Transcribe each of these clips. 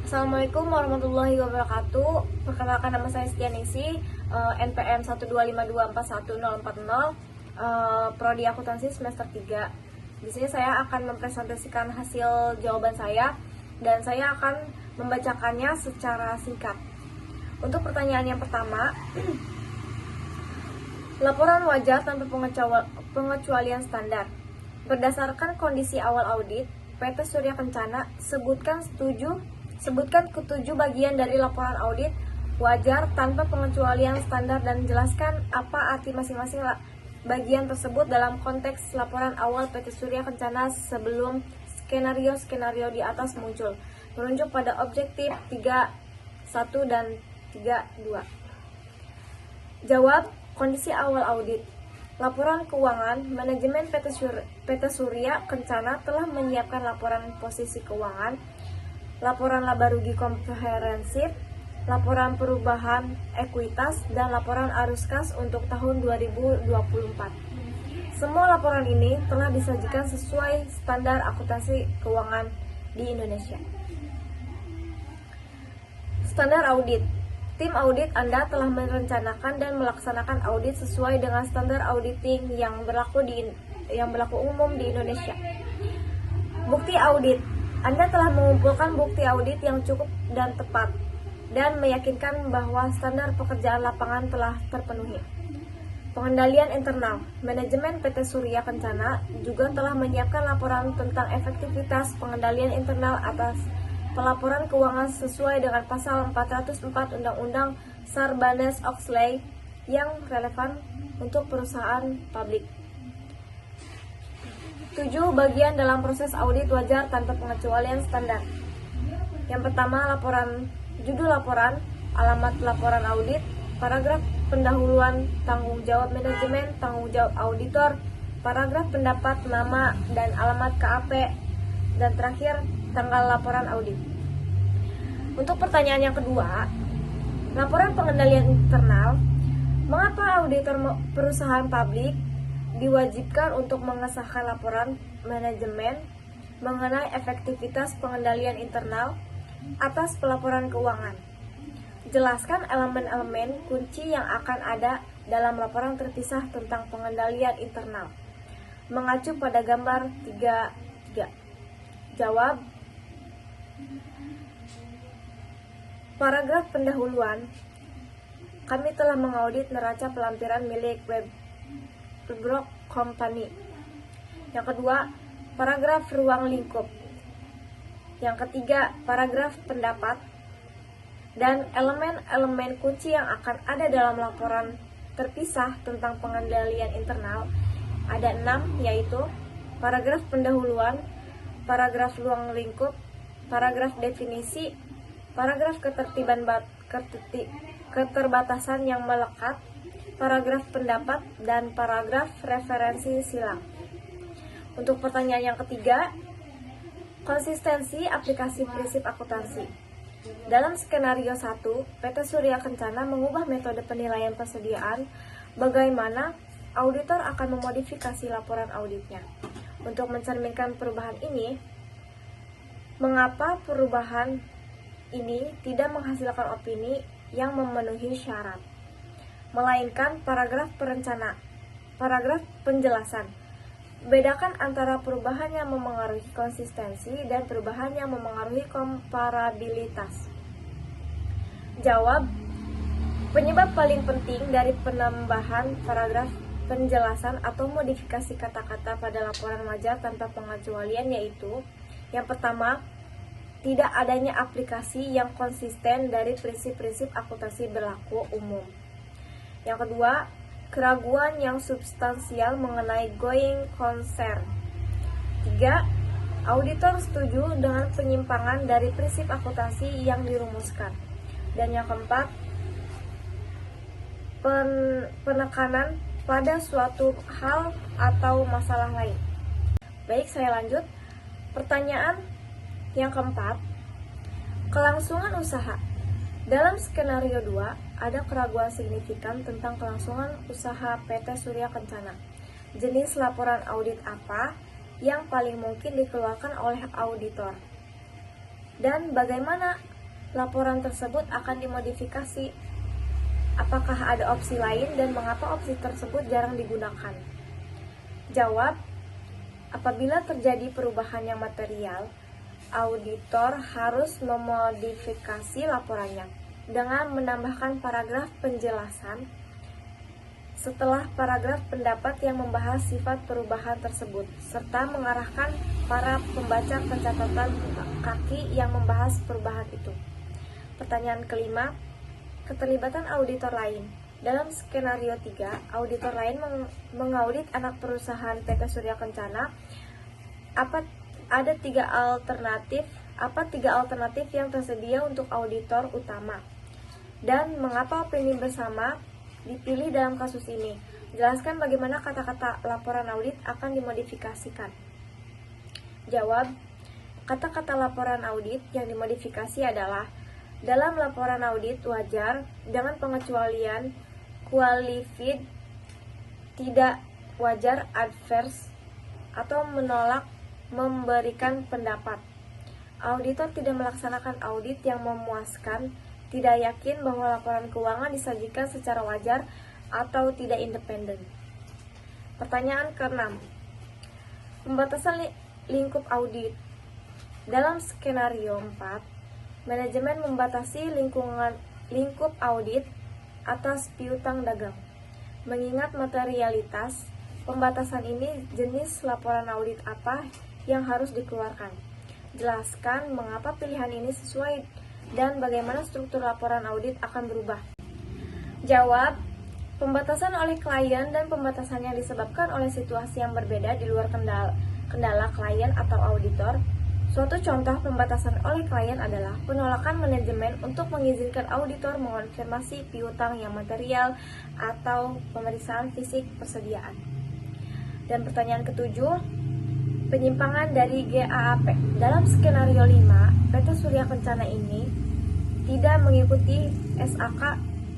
Assalamualaikum warahmatullahi wabarakatuh. Perkenalkan, nama saya Stianisi, NPM 125241040, Prodi Akuntansi semester 3. Di sini saya akan mempresentasikan hasil jawaban saya dan saya akan membacakannya secara singkat. Untuk pertanyaan yang pertama, laporan wajar tanpa pengecualian standar. Berdasarkan kondisi awal audit, PT Surya Kencana sebutkan ketujuh bagian dari laporan audit wajar tanpa pengecualian standar dan jelaskan apa arti masing-masing bagian tersebut dalam konteks laporan awal PT Surya Kencana sebelum skenario-skenario di atas muncul, menunjuk pada objektif 3.1 dan 3.2. Jawab, kondisi awal audit. Laporan keuangan, manajemen PT Surya Kencana telah menyiapkan laporan posisi keuangan, laporan laba rugi komprehensif, laporan perubahan ekuitas, dan laporan arus kas untuk tahun 2024. Semua laporan ini telah disajikan sesuai standar akuntansi keuangan di Indonesia. Standar audit. Tim audit Anda telah merencanakan dan melaksanakan audit sesuai dengan standar auditing yang berlaku umum di Indonesia. Bukti audit. Anda telah mengumpulkan bukti audit yang cukup dan tepat dan meyakinkan bahwa standar pekerjaan lapangan telah terpenuhi. Pengendalian internal. Manajemen PT Surya Kencana juga telah menyiapkan laporan tentang efektivitas pengendalian internal atas pelaporan keuangan sesuai dengan pasal 404 Undang-Undang Sarbanes-Oxley yang relevan untuk perusahaan publik. 7 bagian dalam proses audit wajar tanpa pengecualian standar. Yang pertama, judul laporan, alamat laporan audit, paragraf pendahuluan, tanggung jawab manajemen, tanggung jawab auditor, paragraf pendapat, nama dan alamat KAP, dan terakhir tanggal laporan audit. Untuk pertanyaan yang kedua, laporan pengendalian internal, mengapa auditor perusahaan publik diwajibkan untuk mengesahkan laporan manajemen mengenai efektivitas pengendalian internal atas pelaporan keuangan? Jelaskan elemen-elemen kunci yang akan ada dalam laporan terpisah tentang pengendalian internal, mengacu pada gambar 3.3. Jawab, paragraf pendahuluan, kami telah mengaudit neraca pelampiran milik Webrock Company. Yang kedua, paragraf ruang lingkup. Yang ketiga, paragraf pendapat. Dan elemen-elemen kunci yang akan ada dalam laporan terpisah tentang pengendalian internal ada 6, yaitu paragraf pendahuluan, paragraf ruang lingkup, paragraf definisi, paragraf keterbatasan yang melekat, paragraf pendapat, dan paragraf referensi silang. Untuk pertanyaan yang ketiga, konsistensi aplikasi prinsip akuntansi. Dalam skenario 1, PT Surya Kencana mengubah metode penilaian persediaan, bagaimana auditor akan memodifikasi laporan auditnya. Untuk mencerminkan perubahan ini, mengapa perubahan ini tidak menghasilkan opini yang memenuhi syarat, melainkan paragraf penjelasan. Bedakan antara perubahan yang memengaruhi konsistensi dan perubahan yang memengaruhi komparabilitas. Jawab, penyebab paling penting dari penambahan paragraf penjelasan atau modifikasi kata-kata pada laporan wajar tanpa pengecualian yaitu, yang pertama, tidak adanya aplikasi yang konsisten dari prinsip-prinsip akuntansi berlaku umum. Yang kedua, keraguan yang substansial mengenai going concern. 3. Auditor setuju dengan penyimpangan dari prinsip akuntansi yang dirumuskan. Dan yang keempat, penekanan pada suatu hal atau masalah lain. Baik, saya lanjut. Pertanyaan yang keempat, kelangsungan usaha. Dalam skenario 2, ada keraguan signifikan tentang kelangsungan usaha PT Surya Kencana. Jenis laporan audit apa yang paling mungkin dikeluarkan oleh auditor? Dan bagaimana laporan tersebut akan dimodifikasi? Apakah ada opsi lain dan mengapa opsi tersebut jarang digunakan? Jawab, apabila terjadi perubahan yang material, auditor harus memodifikasi laporannya dengan menambahkan paragraf penjelasan setelah paragraf pendapat yang membahas sifat perubahan tersebut, serta mengarahkan para pembaca ke catatan kaki yang membahas perubahan itu. Pertanyaan kelima, keterlibatan auditor lain. Dalam skenario 3, auditor lain mengaudit anak perusahaan PT Surya Kencana. Apa tiga alternatif yang tersedia untuk auditor utama? Dan mengapa opini bersama dipilih dalam kasus ini? Jelaskan bagaimana kata-kata laporan audit akan dimodifikasikan. Jawab, kata-kata laporan audit yang dimodifikasi adalah dalam laporan audit wajar dengan pengecualian qualified, tidak wajar adverse, atau menolak memberikan pendapat. Auditor tidak melaksanakan audit yang memuaskan, tidak yakin bahwa laporan keuangan disajikan secara wajar atau tidak independen. Pertanyaan ke-6. Pembatasan lingkup audit. Dalam skenario 4, manajemen membatasi lingkup audit atas piutang dagang. Mengingat materialitas, pembatasan ini jenis laporan audit apa yang harus dikeluarkan. Jelaskan mengapa pilihan ini sesuai dan bagaimana struktur laporan audit akan berubah. Jawab, pembatasan oleh klien dan pembatasan yang disebabkan oleh situasi yang berbeda di luar kendala klien atau auditor. Suatu contoh pembatasan oleh klien adalah penolakan manajemen untuk mengizinkan auditor mengonfirmasi piutang yang material atau pemeriksaan fisik persediaan. Dan pertanyaan ke-7, penyimpangan dari GAAP. Dalam skenario 5, PT Surya Kencana ini tidak mengikuti SAK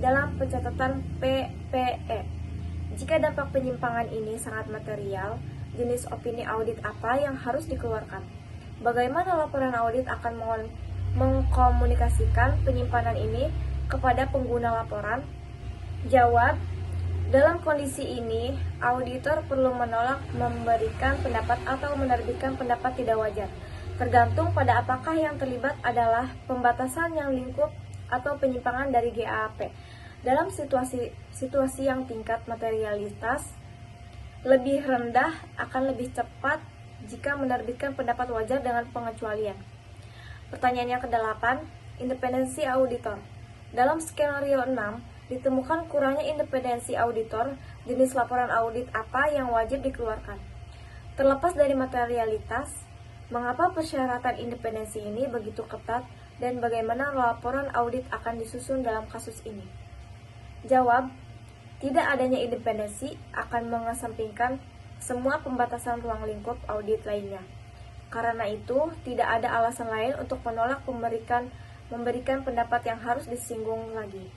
dalam pencatatan PPE. Jika dampak penyimpangan ini sangat material, jenis opini audit apa yang harus dikeluarkan? Bagaimana laporan audit akan mengkomunikasikan penyimpanan ini kepada pengguna laporan? Jawab, dalam kondisi ini, auditor perlu menolak memberikan pendapat atau menerbitkan pendapat tidak wajar, tergantung pada apakah yang terlibat adalah pembatasan yang lingkup atau penyimpangan dari GAAP. Dalam situasi yang tingkat materialitas lebih rendah akan lebih cepat jika menerbitkan pendapat wajar dengan pengecualian. Pertanyaan yang ke-8, independensi auditor. Dalam skenario 6, ditemukan kurangnya independensi auditor, jenis laporan audit apa yang wajib dikeluarkan. Terlepas dari materialitas, mengapa persyaratan independensi ini begitu ketat dan bagaimana laporan audit akan disusun dalam kasus ini? Jawab, tidak adanya independensi akan mengesampingkan semua pembatasan ruang lingkup audit lainnya. Karena itu, tidak ada alasan lain untuk menolak memberikan pendapat yang harus disinggung lagi.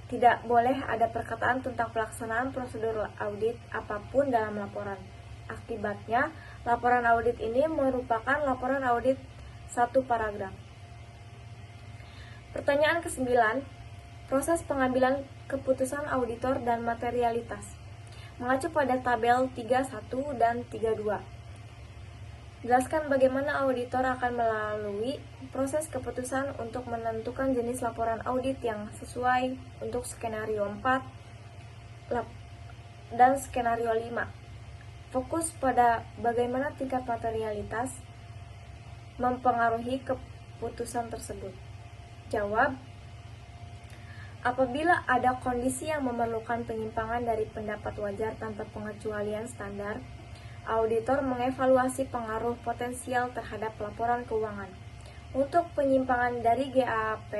Tidak boleh ada perkataan tentang pelaksanaan prosedur audit apapun dalam laporan. Akibatnya, laporan audit ini merupakan laporan audit satu paragraf. Pertanyaan ke-9, proses pengambilan keputusan auditor dan materialitas. Mengacu pada tabel 31 dan 32. Jelaskan bagaimana auditor akan melalui proses keputusan untuk menentukan jenis laporan audit yang sesuai untuk skenario 4 dan skenario 5. Fokus pada bagaimana tingkat materialitas mempengaruhi keputusan tersebut. Jawab, apabila ada kondisi yang memerlukan penyimpangan dari pendapat wajar tanpa pengecualian standar, auditor mengevaluasi pengaruh potensial terhadap laporan keuangan. Untuk penyimpangan dari GAAP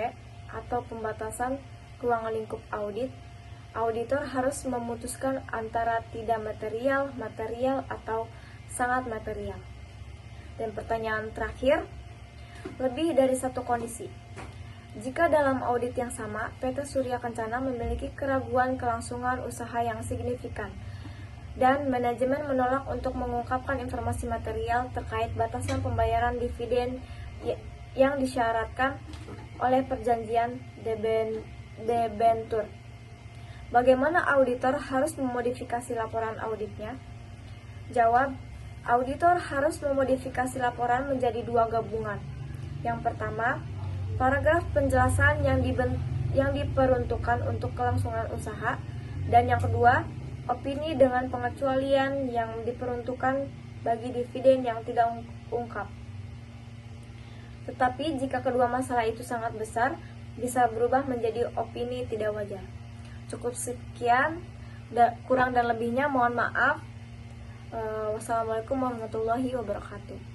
atau pembatasan ruang lingkup audit, auditor harus memutuskan antara tidak material, material, atau sangat material. Dan pertanyaan terakhir, lebih dari satu kondisi. Jika dalam audit yang sama, PT Surya Kencana memiliki keraguan kelangsungan usaha yang signifikan, dan manajemen menolak untuk mengungkapkan informasi material terkait batasan pembayaran dividen yang disyaratkan oleh perjanjian debentur. Bagaimana auditor harus memodifikasi laporan auditnya? Jawab, auditor harus memodifikasi laporan menjadi 2 gabungan. Yang pertama, paragraf penjelasan yang diperuntukkan untuk kelangsungan usaha, dan yang kedua, opini dengan pengecualian yang diperuntukkan bagi dividen yang tidak ungkap. Tetapi jika kedua masalah itu sangat besar, bisa berubah menjadi opini tidak wajar. Cukup sekian, kurang dan lebihnya mohon maaf. Wassalamualaikum warahmatullahi wabarakatuh.